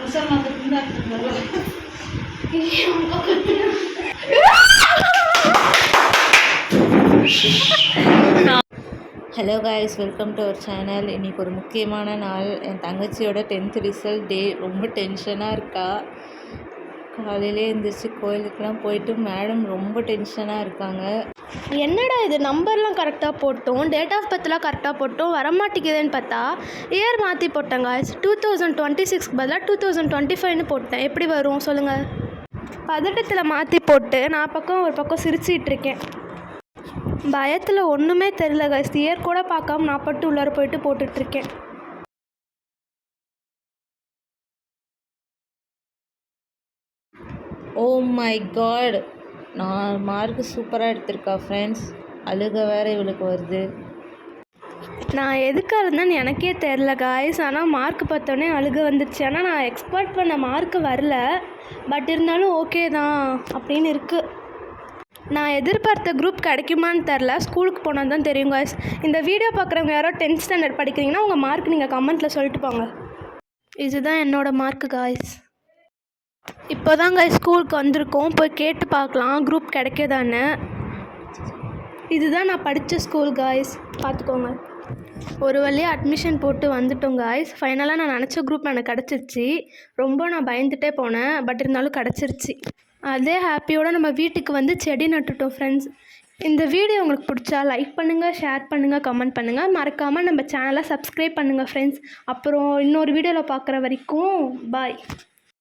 Hello guys, welcome to our channel. இன்றைக்கி ஒரு முக்கியமான நாள். என் தங்கச்சியோட 10th ரிசல்ட் டே. ரொம்ப டென்ஷனாக இருக்கா. காலையிலே எழுந்திரிச்சு கோயிலுக்கெலாம் போயிட்டு மேடம் ரொம்ப டென்ஷனாக இருக்காங்க. என்னடா இது, நம்பர்லாம் கரெக்டாக போட்டோம், டேட் ஆஃப் பர்த்லாம் கரெக்டாக போட்டோம், வரமாட்டேங்குதுன்னு பார்த்தா இயர் மாற்றி போட்டேன் காய்ஸ். 2026 பதிலாக 2025ன்னு போட்டேன். எப்படி வரும் சொல்லுங்கள்? பதட்டத்தில் மாற்றி போட்டு நான் ஒரு பக்கம் சிரிச்சிட்டு இருக்கேன். பயத்தில் ஒன்றுமே தெரியல காய்ஸ். இயர் கூட பார்க்காம நான் பட்டு உள்ளார போயிட்டு போட்டுட்ருக்கேன். ஓ மை காட், நான் மார்க்கு சூப்பராக எடுத்திருக்கா ஃப்ரெண்ட்ஸ். அழுக வேறு இவளுக்கு வருது. நான் எதுக்காக இருந்தேன்னு எனக்கே தெரில காய்ஸ். ஆனால் மார்க் பார்த்தோன்னே அழுக வந்துடுச்சு. ஆனால் நான் எக்ஸ்பெக்ட் பண்ண மார்க்கு வரல, பட் இருந்தாலும் ஓகே தான் அப்படின்னு இருக்குது. நான் எதிர்பார்த்த குரூப் கிடைக்குமான்னு தெரில, ஸ்கூலுக்கு போனால் தான் தெரியும் காய்ஸ். இந்த வீடியோ பார்க்குறவங்க யாரோ 10th ஸ்டாண்டர்ட் படிக்கிறீங்கன்னா உங்கள் மார்க் நீங்கள் கமெண்ட்டில் சொல்லிட்டு போங்க. இதுதான் என்னோடய மார்க்கு காய்ஸ். இப்போ தான் காய்ஸ் ஸ்கூலுக்கு வந்திருக்கோம், போய் கேட்டு பார்க்கலாம் குரூப் கிடைக்கதான்னு. இதுதான் நான் படித்த ஸ்கூல் காய்ஸ், பார்த்துக்கோங்க. ஒரு வழியாக அட்மிஷன் போட்டு வந்துட்டோம் காய்ஸ். ஃபைனலாக நான் நினச்ச குரூப் எனக்கு கிடச்சிருச்சு. ரொம்ப நான் பயந்துகிட்டே போனேன், பட் இருந்தாலும் கிடச்சிருச்சு. அதே ஹாப்பியோடு நம்ம வீட்டுக்கு வந்து செடி நட்டுட்டோம் ஃப்ரெண்ட்ஸ். இந்த வீடியோ உங்களுக்கு பிடிச்சா லைக் பண்ணுங்கள், ஷேர் பண்ணுங்கள், கமெண்ட் பண்ணுங்கள். மறக்காமல் நம்ம சேனலை சப்ஸ்கிரைப் பண்ணுங்கள் ஃப்ரெண்ட்ஸ். அப்புறம் இன்னொரு வீடியோவில் பார்க்குற வரைக்கும் பாய்.